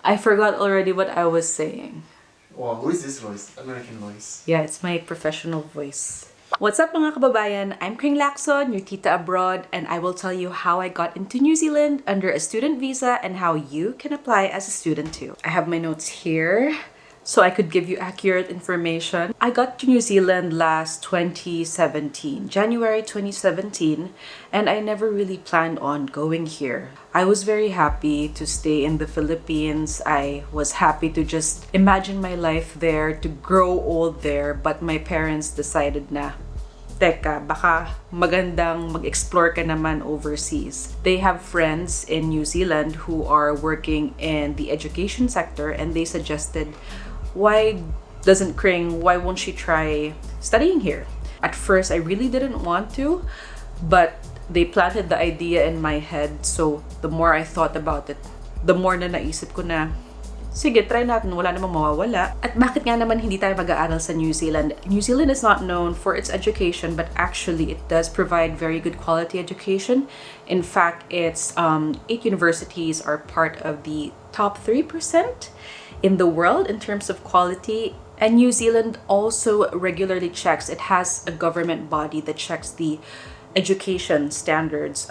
I forgot already what I was saying. Wow, who is this voice? American voice. Yeah, it's my professional voice. What's up mga kababayan? I'm Kring, your tita abroad, and I will tell you how I got into New Zealand under a student visa and how you can apply as a student too. I have my notes here so I could give you accurate information. I got to New Zealand last 2017, January 2017, and I never really planned on going here. I was very happy to stay in the Philippines. I was happy to just imagine my life there, to grow old there, but my parents decided na, teka, baka magandang mag-explore ka naman overseas. They have friends in New Zealand who are working in the education sector, and they suggested, why won't she try studying here? At first, I really didn't want to, but they planted the idea in my head. So the more I thought about it, the more na naisip ko na, sige, try natin, wala namang mawawala. At bakit nga naman hindi tayo mag-aaral sa New Zealand? New Zealand is not known for its education, but actually it does provide very good quality education. In fact, its 8 universities are part of the top 3% in the world in terms of quality. And New Zealand also regularly checks, it has a government body that checks the education standards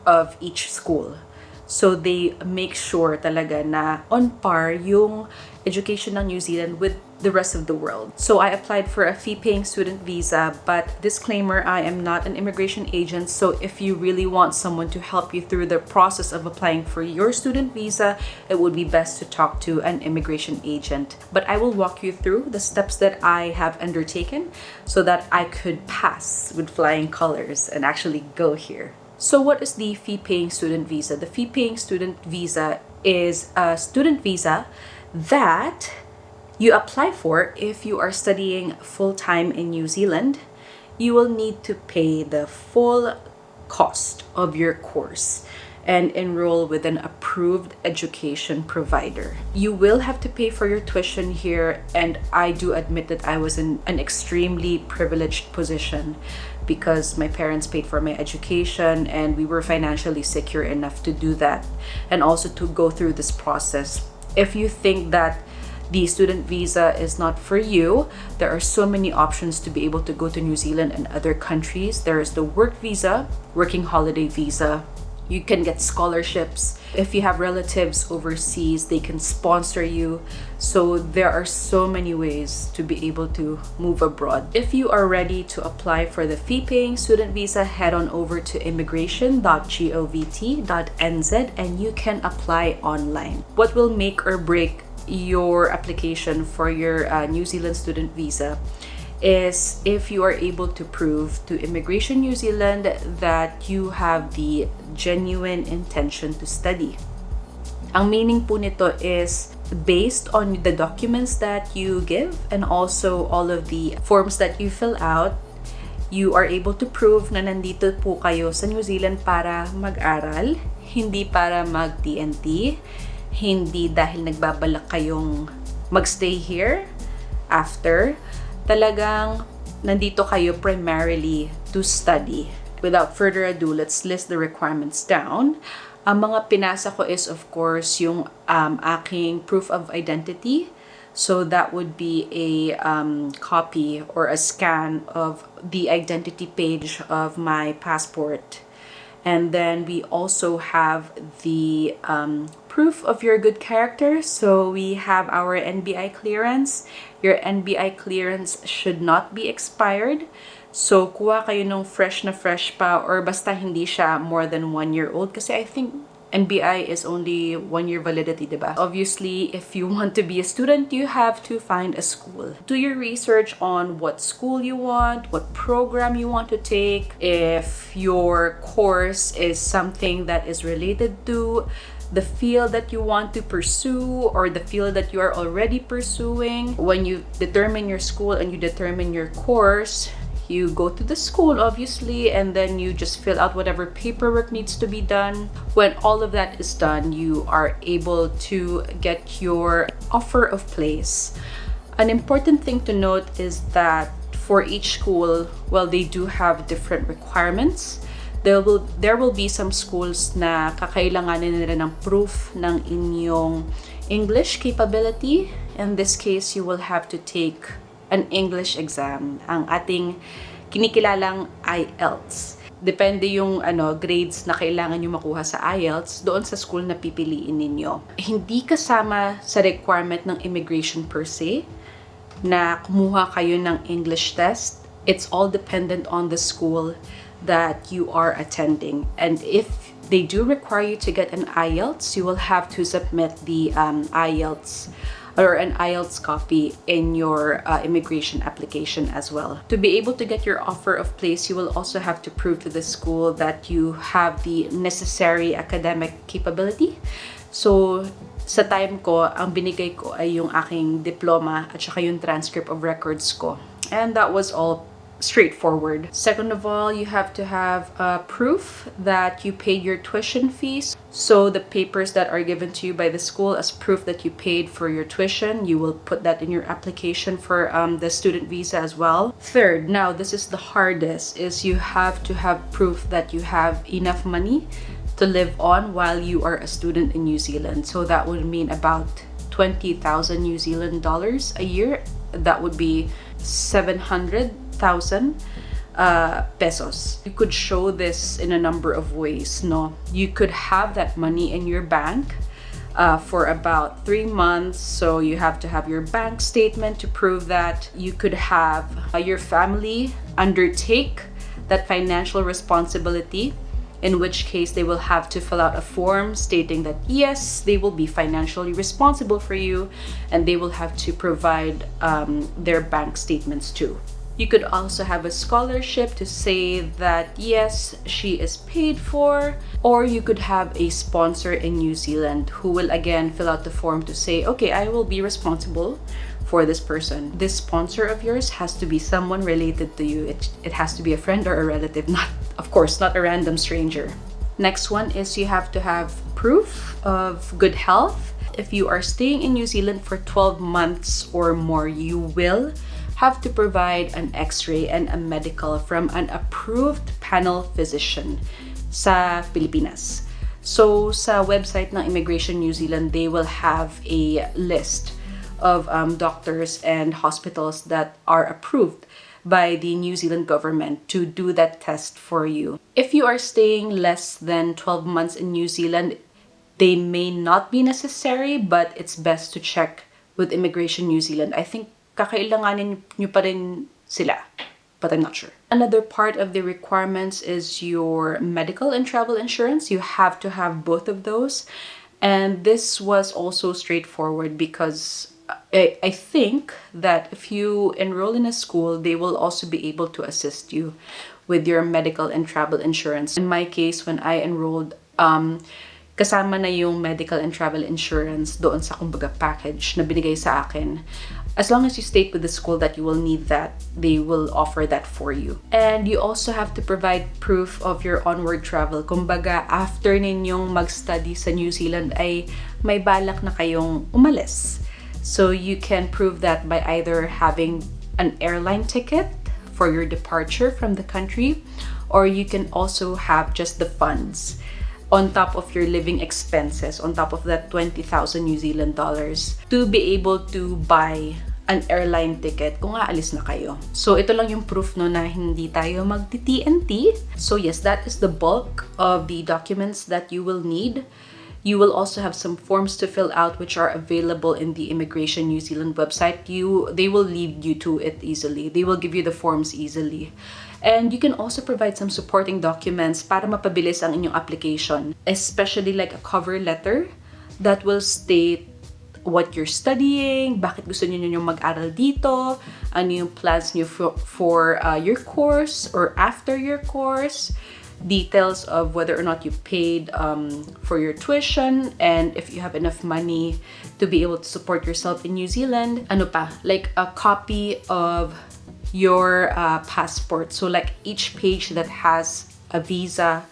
of each school. So they make sure talaga na on par yung education ng New Zealand with the rest of the world. So I applied for a fee-paying student visa, but disclaimer, I am not an immigration agent. So if you really want someone to help you through the process of applying for your student visa, it would be best to talk to an immigration agent. But I will walk you through the steps that I have undertaken so that I could pass with flying colors and actually go here. So what is the fee-paying student visa? The fee-paying student visa is a student visa that you apply for if you are studying full-time in New Zealand. You will need to pay the full cost of your course and enroll with an approved education provider. You will have to pay for your tuition here, and I do admit that I was in an extremely privileged position because my parents paid for my education and we were financially secure enough to do that and also to go through this process. If you think that the student visa is not for you, there are so many options to be able to go to New Zealand and other countries. There is the work visa, working holiday visa. You can get scholarships. If you have relatives overseas, they can sponsor you. So there are so many ways to be able to move abroad. If you are ready to apply for the fee-paying student visa, head on over to immigration.govt.nz and you can apply online. What will make or break your application for your New Zealand student visa is if you are able to prove to Immigration New Zealand that you have the genuine intention to study. Ang meaning po nito is based on the documents that you give and also all of the forms that you fill out, you are able to prove na nandito po kayo sa New Zealand para mag-aral, hindi para mag-TNT, hindi dahil nagbabalak kayong magstay here after. Talagang nandito kayo primarily to study. Without further ado, let's list the requirements down. Ang mga pinasa ko is of course yung aking proof of identity. So that would be a copy or a scan of the identity page of my passport. And then we also have the proof of your good character. So we have our NBI clearance. Your NBI clearance should not be expired. So kuha kayo nung fresh pa or basta hindi siya more than 1 year old. Kasi I think NBI is only 1 year validity, diba? Obviously, if you want to be a student, you have to find a school. Do your research on what school you want, what program you want to take, if your course is something that is related to the field that you want to pursue or the field that you are already pursuing. When you determine your school and you determine your course, you go to the school obviously and then you just fill out whatever paperwork needs to be done. When all of that is done, you are able to get your offer of place. An important thing to note is that for each school, well, they do have different requirements. There will be some schools na kakailanganin nila ng proof ng inyong English capability. In this case, you will have to take an English exam, ang ating kinikilalang IELTS. Depende yung grades na kailangan nyo makuha sa IELTS doon sa school na pipiliin ninyo. Hindi kasama sa requirement ng immigration per se na kumuha kayo ng English test. It's all dependent on the school that you are attending. And if they do require you to get an IELTS, you will have to submit the IELTS or an IELTS copy in your immigration application as well. To be able to get your offer of place, you will also have to prove to the school that you have the necessary academic capability. So, sa time ko, ang binigay ko ay yung aking diploma at saka yung transcript of records ko. And that was all straightforward. Second of all, you have to have proof that you paid your tuition fees. So the papers that are given to you by the school as proof that you paid for your tuition, you will put that in your application for the student visa as well. Third, now this is the hardest, is you have to have proof that you have enough money to live on while you are a student in New Zealand. So that would mean about 20,000 New Zealand dollars a year. That would be 700,000 pesos. You could show this in a number of ways, no? You could have that money in your bank for about 3 months, so you have to have your bank statement to prove that. You could have your family undertake that financial responsibility, in which case they will have to fill out a form stating that yes, they will be financially responsible for you, and they will have to provide their bank statements too. You could also have a scholarship to say that yes, she is paid for, or you could have a sponsor in New Zealand who will again fill out the form to say, okay, I will be responsible for this person. This sponsor of yours has to be someone related to you. It has to be a friend or a relative, not, of course, not a random stranger. Next one is you have to have proof of good health. If you are staying in New Zealand for 12 months or more, you will have to provide an x-ray and a medical from an approved panel physician sa Pilipinas. So sa website ng Immigration New Zealand, they will have a list of doctors and hospitals that are approved by the New Zealand government to do that test for you. If you are staying less than 12 months in New Zealand, they may not be necessary, but it's best to check with Immigration New Zealand. I think kakailanganin nyo pa rin sila, but I'm not sure. Another part of the requirements is your medical and travel insurance. You have to have both of those. And this was also straightforward because I think that if you enroll in a school, they will also be able to assist you with your medical and travel insurance. In my case, when I enrolled, kasama na yung medical and travel insurance doon sa kumbaga package na binigay sa akin. As long as you state with the school that you will need that, they will offer that for you. And you also have to provide proof of your onward travel. Kumbaga, after ninyong mag-study sa New Zealand ay may balak na kayong umalis. So you can prove that by either having an airline ticket for your departure from the country, or you can also have just the funds on top of your living expenses, on top of that 20,000 New Zealand dollars, to be able to buy an airline ticket kung aalis na kayo. So ito lang yung proof no na hindi tayo magti-TNT. So yes, that is the bulk of the documents that you will need. You will also have some forms to fill out which are available in the Immigration New Zealand website. They will lead you to it easily. They will give you the forms easily. And you can also provide some supporting documents para mapabilis ang inyong application, especially like a cover letter that will state what you're studying, bakit gusto niyo mag-aral dito, ano yung plans niyo for your course or after your course, details of whether or not you paid for your tuition, and if you have enough money to be able to support yourself in New Zealand. Ano pa? Like a copy of your passport. So like each page that has a visa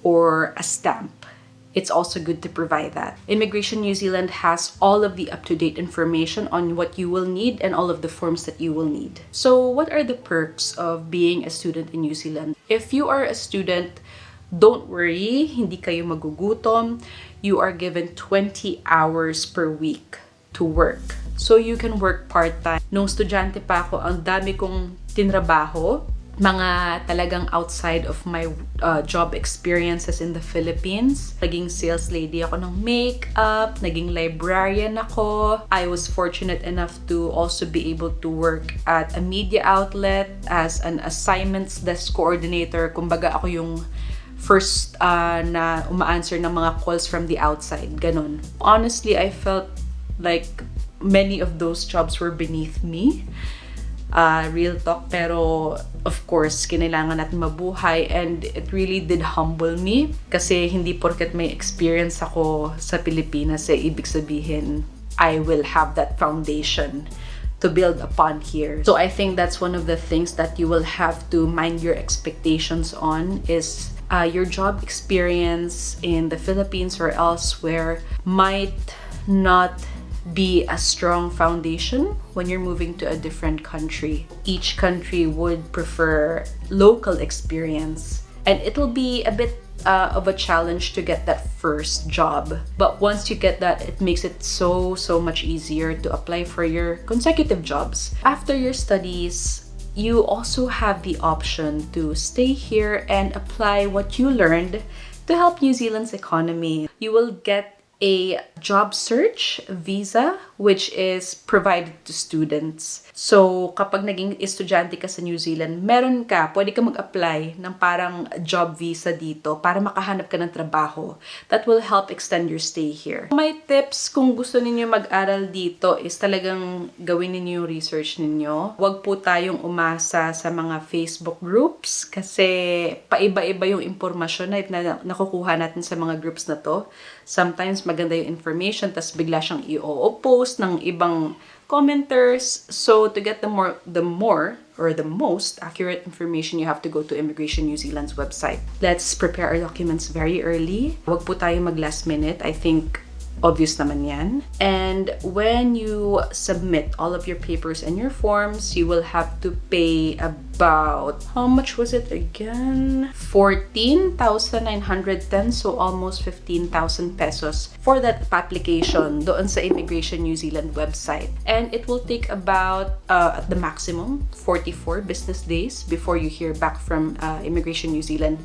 or a stamp, it's also good to provide that. Immigration New Zealand has all of the up-to-date information on what you will need and all of the forms that you will need. So what are the perks of being a student in New Zealand? If you are a student Don't worry, hindi kayo magugutom. You are given 20 hours per week to work. So you can work part-time. Nung estudyante pa ako, ang dami kong tinrabaho. Mga talagang outside of my job experiences in the Philippines. Naging sales lady ako ng makeup, naging librarian ako. I was fortunate enough to also be able to work at a media outlet as an assignments desk coordinator. Kumbaga ako yung first na uma-answer ng mga calls from the outside. Ganon. Honestly, I felt like many of those jobs were beneath me. Real talk, pero of course, kinailangan natin mabuhay, and it really did humble me kasi hindi porket may experience ako sa Pilipinas ibig sabihin I will have that foundation to build upon here. So I think that's one of the things that you will have to mind your expectations on is your job experience in the Philippines or elsewhere might not be a strong foundation when you're moving to a different country. Each country would prefer local experience, and it'll be a bit of a challenge to get that first job. But once you get that, it makes it so much easier to apply for your consecutive jobs. After your studies, you also have the option to stay here and apply what you learned to help New Zealand's economy. You will get a job search visa which is provided to students. So, kapag naging estudyante ka sa New Zealand, pwede ka mag-apply ng parang job visa dito para makahanap ka ng trabaho. That will help extend your stay here. My tips kung gusto ninyo mag-aral dito is talagang gawin ninyo yung research ninyo. Huwag po tayong umasa sa mga Facebook groups kasi paiba-iba yung impormasyon na nakukuha natin sa mga groups na to. Sometimes maganda yung information, tas bigla siyang i-post ng ibang commenters. So to get the most accurate information, you have to go to Immigration New Zealand's website. Let's prepare our documents very early. Huwag po tayo mag last minute. I think obvious naman yan. And when you submit all of your papers and your forms, you will have to pay about, how much was it again? 14,910, so almost 15,000 pesos for that application doon sa Immigration New Zealand website. And it will take about, at the maximum, 44 business days before you hear back from Immigration New Zealand.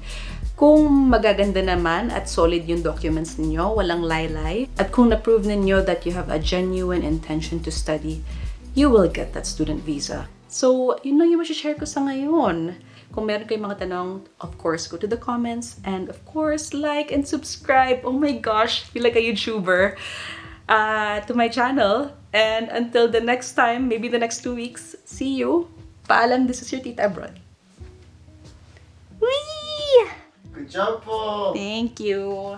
Kung magaganda naman at solid yung documents ninyo, walang laylay, at kung na-prove ninyo that you have a genuine intention to study, you will get that student visa. So, yun lang yung share ko sa ngayon. Kung meron kayong mga tanong, of course, go to the comments, and of course, like and subscribe. Oh my gosh, feel like a YouTuber to my channel. And until the next time, maybe the next 2 weeks, see you. Paalam, this is your Tita Abroad. Whee! Good job po! Thank you.